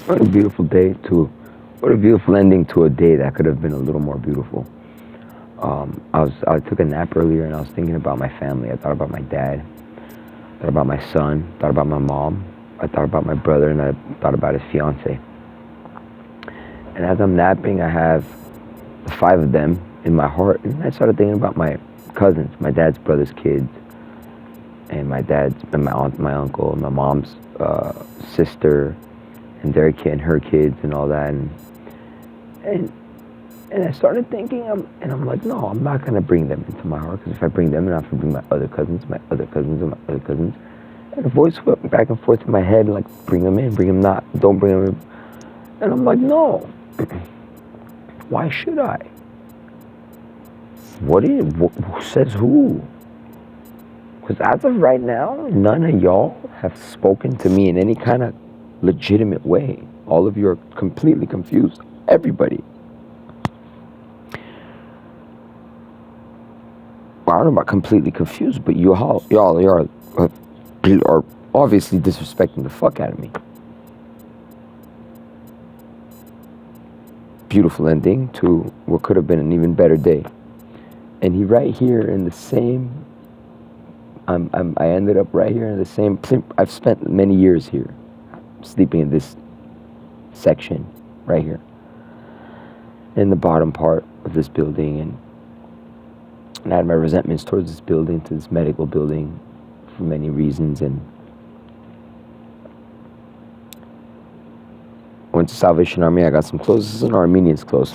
What a beautiful day to, what a beautiful ending to a day that could have been a little more beautiful. I took a nap earlier and I was thinking about my family. I thought about my dad, thought about my son, thought about my mom, I thought about my brother, and I thought about his fiance. And as I'm napping, I have the five of them in my heart, and I started thinking about my cousins, my dad's brother's kids, and my dad's and my aunt, my uncle, and my mom's sister, and their kid, and her kids, and all that, and and I started thinking, I'm like, no, I'm not gonna bring them into my heart, because if I bring them, then I have to bring my other cousins, my other cousins, and my other cousins. And the voice went back and forth in my head, like, bring them in, bring them not, don't bring them in. And I'm like, no, why should I? Who says who? Because as of right now, none of y'all have spoken to me in any kind of legitimate way. All of you are completely confused. Everybody. Well, I don't know about completely confused, but y'all are obviously disrespecting the fuck out of me. Beautiful ending to what could have been an even better day. And he right here in the same, I ended up right here in the same, I've spent many years here, sleeping in this section right here, in the bottom part of this building, and I had my resentments towards this building, to this medical building, for many reasons, and I went to Salvation Army. I got some clothes. This is an Armenian's clothes.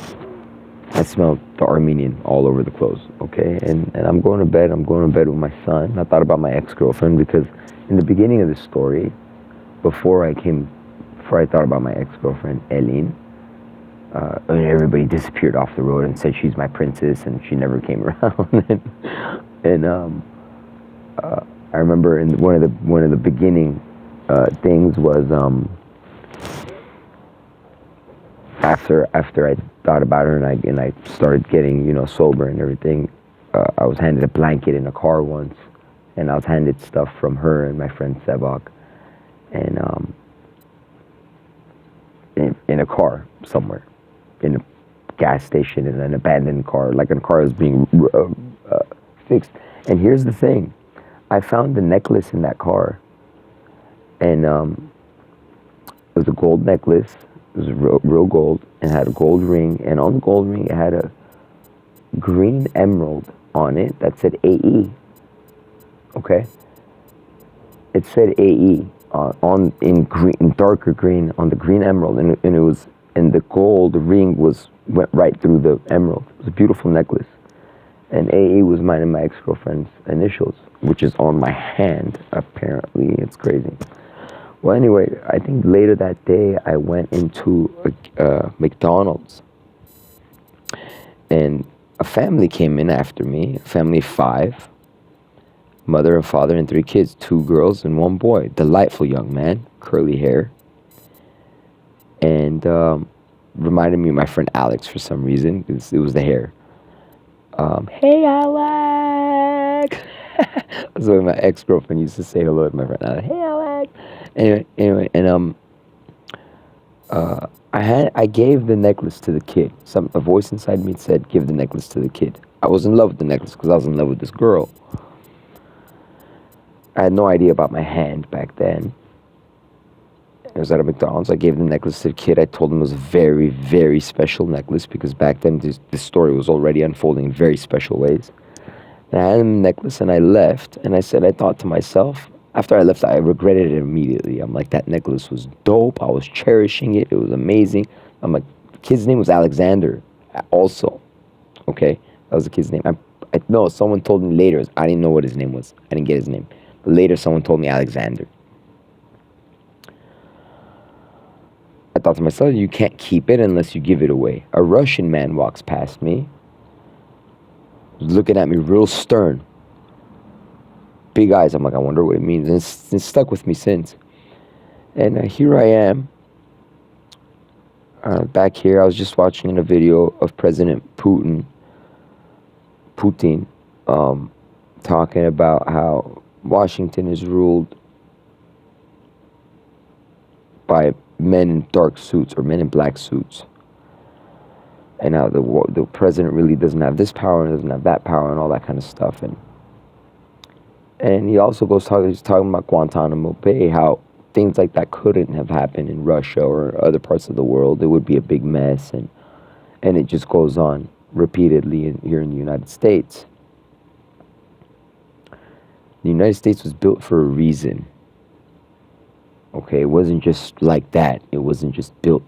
I smelled the Armenian all over the clothes, okay? And I'm going to bed. I'm going to bed with my son. I thought about my ex-girlfriend, because in the beginning of the story, before I thought about my ex-girlfriend, Elin, and everybody disappeared off the road and said she's my princess, and she never came around. and I remember in one of the beginning things was after I thought about her and I started getting sober and everything. I was handed a blanket in a car once, and I was handed stuff from her and my friend Sebak, and in a car somewhere, in a gas station, in an abandoned car, like a car is being fixed. And here's the thing, I found the necklace in that car, and it was a gold necklace. It was real gold, and had a gold ring, and on the gold ring it had a green emerald on it that said AE. Okay, it said AE in darker green on the green emerald, and it was, and the gold ring went right through the emerald. It was a beautiful necklace, and AE was mine and my ex-girlfriend's initials, which is on my hand. Apparently, it's crazy. Well, anyway, I think later that day I went into a McDonald's, and a family came in after me, a family of 5, mother and father and 3 kids, 2 girls and 1 boy. Delightful young man, curly hair, and reminded me of my friend Alex for some reason. It was the hair. Hey, Alex! That's what my ex-girlfriend used to say hello to my friend Alex. Hey, Alex! Anyway, and I gave the necklace to the kid. A voice inside me said, "Give the necklace to the kid." I was in love with the necklace because I was in love with this girl. I had no idea about my hand back then. It was at a McDonald's. I gave the necklace to the kid. I told him it was a very, very special necklace, because back then this story was already unfolding in very special ways. And I had him the necklace, and I left, and I thought to myself, after I left, I regretted it immediately. I'm like, that necklace was dope. I was cherishing it. It was amazing. I'm like, the kid's name was Alexander also. Okay? That was the kid's name. No, someone told me later. I didn't know what his name was. I didn't get his name. But later, someone told me Alexander. I thought to myself, you can't keep it unless you give it away. A Russian man walks past me, looking at me real stern. Big eyes. I'm like, I wonder what it means. And it's stuck with me since. And here I am. Back here, I was just watching a video of President Putin, talking about how Washington is ruled by men in dark suits or men in black suits. And now the president really doesn't have this power and doesn't have that power and all that kind of stuff. And he also he's talking about Guantanamo Bay, how things like that couldn't have happened in Russia or other parts of the world. It would be a big mess, and it just goes on repeatedly here in the United States. The United States was built for a reason. Okay, it wasn't just like that. It wasn't just built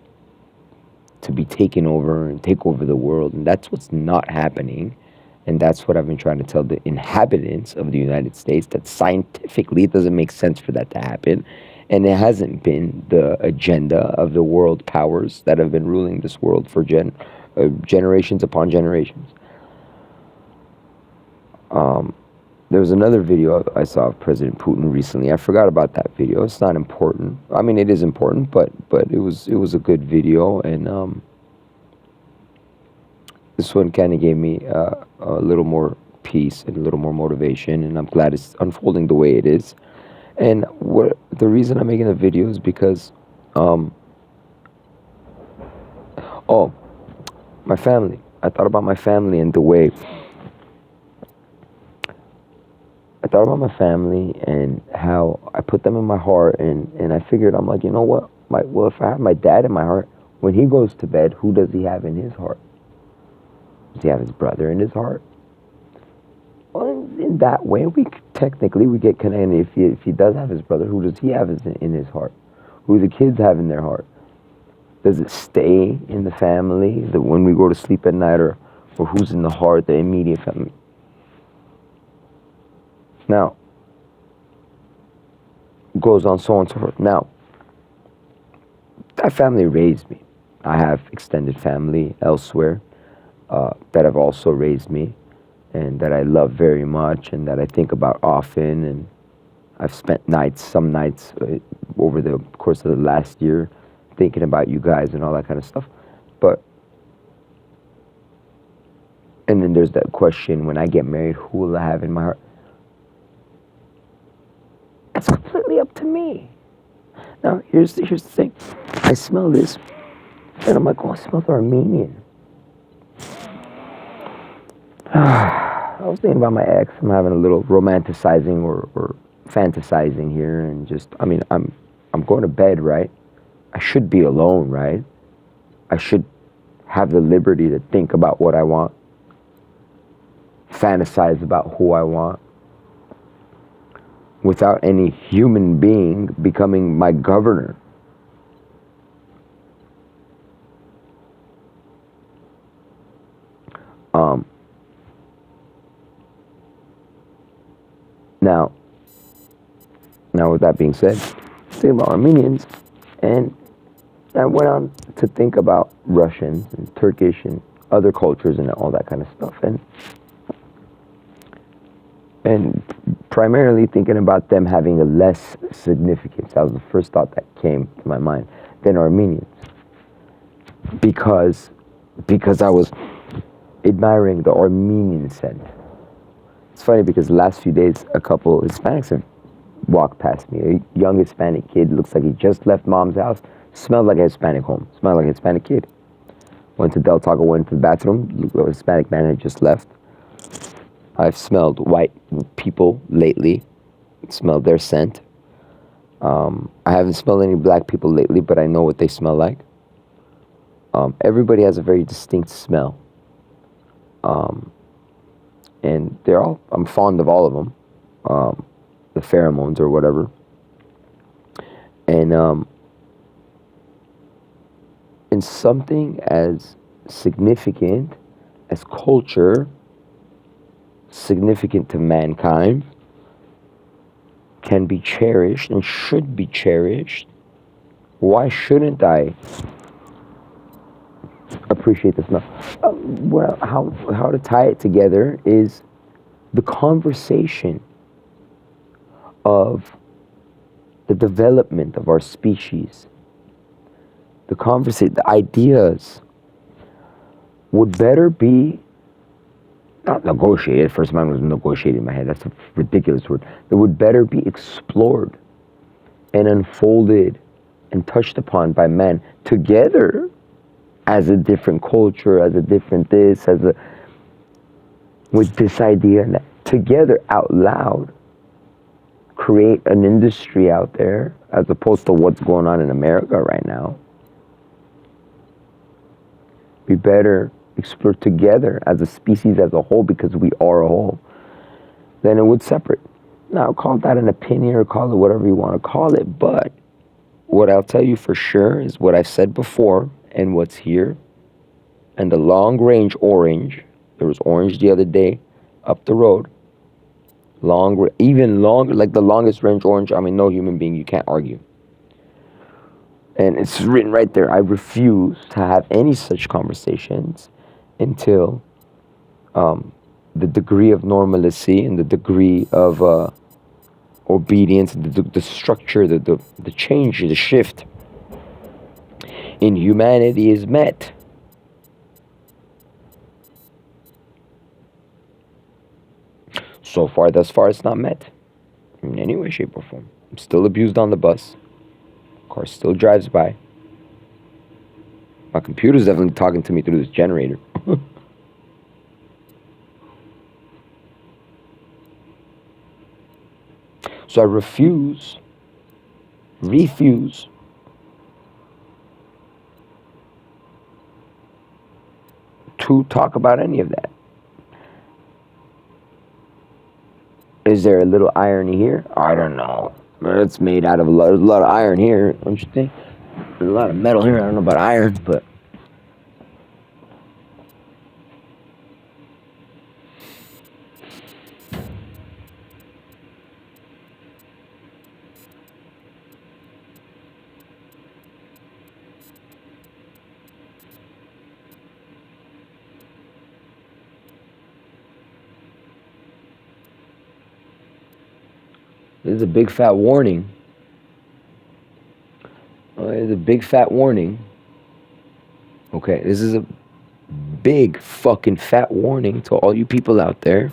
to be taken over and take over the world. And that's what's not happening. And that's what I've been trying to tell the inhabitants of the United States, that scientifically it doesn't make sense for that to happen. And it hasn't been the agenda of the world powers that have been ruling this world for generations upon generations. There was another video I saw of President Putin recently. I forgot about that video. It's not important. I mean, it is important, but it was a good video, and this one kind of gave me a little more peace and a little more motivation, and I'm glad it's unfolding the way it is. And the reason I'm making the video is because, my family. I thought about my family and the way. I thought about my family and how I put them in my heart, and I figured, I'm like, you know what? Well, if I have my dad in my heart, when he goes to bed, who does he have in his heart? Does he have his brother in his heart? Well, in that way, we get connected. If he does have his brother, who does he have in his heart? Who do the kids have in their heart? Does it stay in the family, that when we go to sleep at night, or who's in the heart, the immediate family? Now, goes on so on and so forth. Now, that family raised me. I have extended family elsewhere that have also raised me, and that I love very much, and that I think about often. And I've spent some nights over the course of the last year thinking about you guys and all that kind of stuff. And then there's that question, when I get married, who will I have in my heart? It's completely up to me. Now, here's the thing. I smell this, and I'm like, oh, it smells Armenian. I was thinking about my ex. I'm having a little romanticizing or fantasizing here, and just, I mean, I'm going to bed, right? I should be alone, right? I should have the liberty to think about what I want, fantasize about who I want, without any human being becoming my governor. Now with that being said, think about Armenians, and I went on to think about Russians and Turkish and other cultures and all that kind of stuff, and primarily thinking about them having a less significance. That was the first thought that came to my mind, than Armenians, because I was admiring the Armenian scent. It's funny because the last few days, a couple Hispanics have walked past me. A young Hispanic kid, looks like he just left mom's house, smelled like a Hispanic home, smelled like a Hispanic kid. Went to Del Taco, went to the bathroom, a Hispanic man had just left. I've smelled white people lately, smelled their scent. I haven't smelled any black people lately, but I know what they smell like. Everybody has a very distinct smell. And I'm fond of all of them, the pheromones or whatever. And something as significant as culture, significant to mankind, can be cherished and should be cherished. Why shouldn't I appreciate the smell? Well, how to tie it together is the conversation of the development of our species. The ideas would better be not negotiated. First mine was negotiated in my head. That's a ridiculous word. It would better be explored and unfolded and touched upon by men together as a different culture, as a different this, with this idea that together out loud create an industry out there as opposed to what's going on in America right now. We better explore together as a species as a whole, because we are a whole. Then it would separate. Now, call that an opinion or call it whatever you want to call it, but what I'll tell you for sure is what I've said before and what's here. And the long-range orange, there was orange the other day up the road, even longer, like the longest range orange. I mean, no human being, you can't argue. And it's written right there. I refuse to have any such conversations until the degree of normalcy and the degree of obedience, the structure, the change, the shift in humanity is met. So far, thus far, it's not met in any way, shape, or form. I'm still abused on the bus. Car still drives by. My computer's definitely talking to me through this generator. So I refuse to talk about any of that. Is there a little irony here? I don't know. It's made out of a lot of iron here, don't you think? There's a lot of metal here. I don't know about iron, but this is a big fat warning. There's a big fat warning. Okay, this is a big fucking fat warning to all you people out there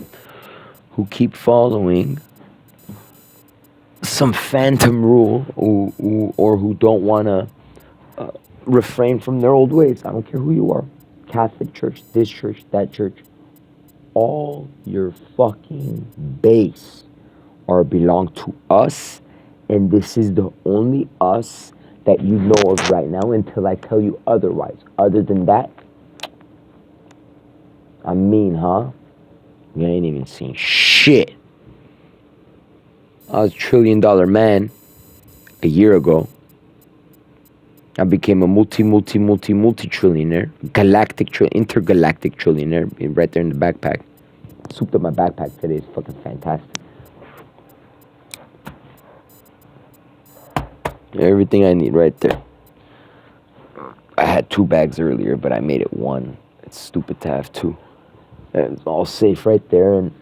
who keep following some phantom rule or who don't want to refrain from their old ways. I don't care who you are. Catholic Church, this church, that church. All your fucking base are belong to us, and this is the only us that you know of right now until I tell you otherwise. Other than that, I mean, huh? You ain't even seen shit. I was $1 trillion man a year ago. I became a multi-trillionaire, intergalactic trillionaire, right there in the backpack. Souped up my backpack today. It's fucking fantastic. Everything I need right there. I had 2 bags earlier, but I made it 1. It's stupid to have 2. And it's all safe right there, and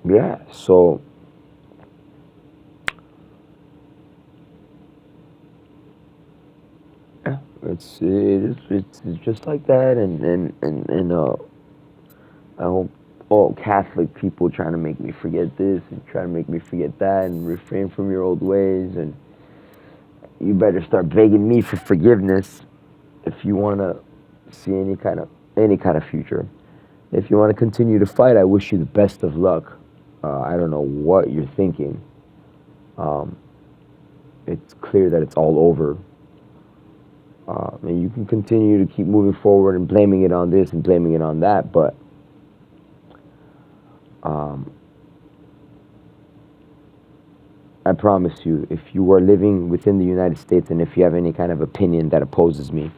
yeah, so yeah, it's just like that, and I hope all Catholic people trying to make me forget this and trying to make me forget that and refrain from your old ways, and you better start begging me for forgiveness if you want to see any kind of future. If you want to continue to fight, I wish you the best of luck. I don't know what you're thinking. It's clear that it's all over. And you can continue to keep moving forward and blaming it on this and blaming it on that, but I promise you, if you are living within the United States and if you have any kind of opinion that opposes me,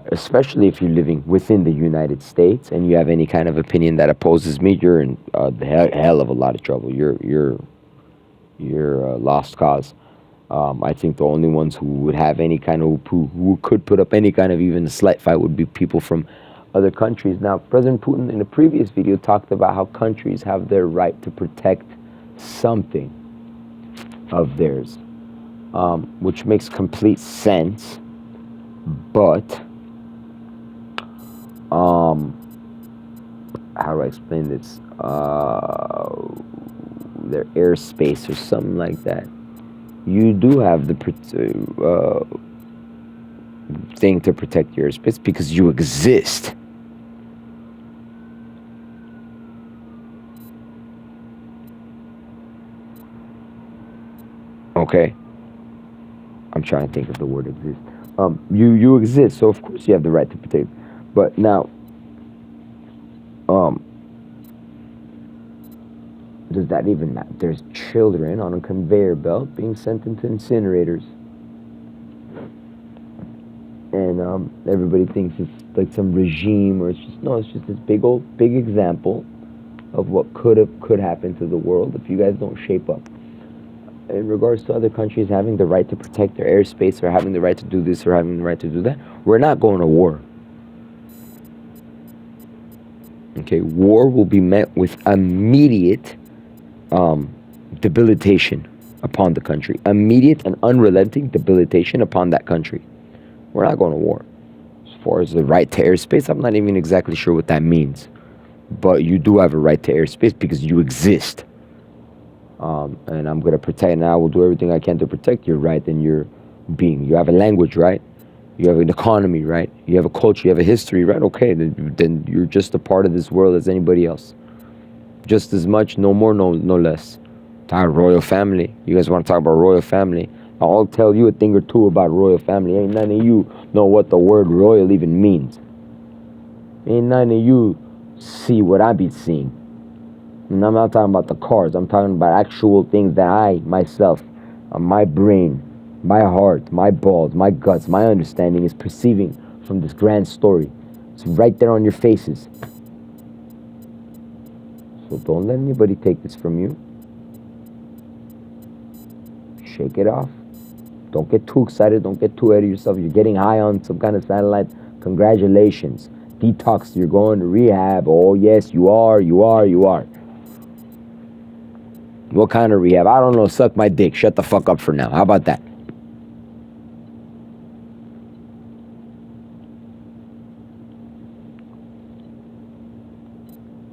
especially if you're living within the United States and you have any kind of opinion that opposes me, you're in the hell of a lot of trouble. You're a lost cause. I think the only ones who would have any kind of who could put up any kind of even a slight fight would be people from other countries. Now, President Putin in a previous video talked about how countries have their right to protect something of theirs, which makes complete sense, but how do I explain this? their airspace or something like that, you do have the thing to protect your airspace because you exist. Okay? I'm trying to think of the word exist. You exist, so of course you have the right to protect. But now, does that even matter? There's children on a conveyor belt being sent into incinerators. And everybody thinks it's like some regime, or it's just this big example of what could happen to the world if you guys don't shape up. In regards to other countries having the right to protect their airspace, or having the right to do this, or having the right to do that, we're not going to war. Okay, war will be met with immediate debilitation upon the country. Immediate and unrelenting debilitation upon that country. We're not going to war. As far as the right to airspace, I'm not even exactly sure what that means. But you do have a right to airspace because you exist. And I'm going to protect, and I will do everything I can to protect your right and your being. You have a language, right? You have an economy, right? You have a culture, you have a history, right? Okay, then you're just a part of this world as anybody else. Just as much, no more, no less. Talk royal family. You guys want to talk about royal family? I'll tell you a thing or two about royal family. Ain't none of you know what the word royal even means. Ain't none of you see what I be seeing. And I'm not talking about the cars. I'm talking about actual things that I, myself, my brain, my heart, my balls, my guts, my understanding is perceiving from this grand story. It's right there on your faces. So don't let anybody take this from you. Shake it off. Don't get too excited. Don't get too ahead of yourself. You're getting high on some kind of satellite. Congratulations. Detox. You're going to rehab. Oh, yes, you are. You are. You are. What kind of rehab? I don't know. Suck my dick. Shut the fuck up for now. How about that?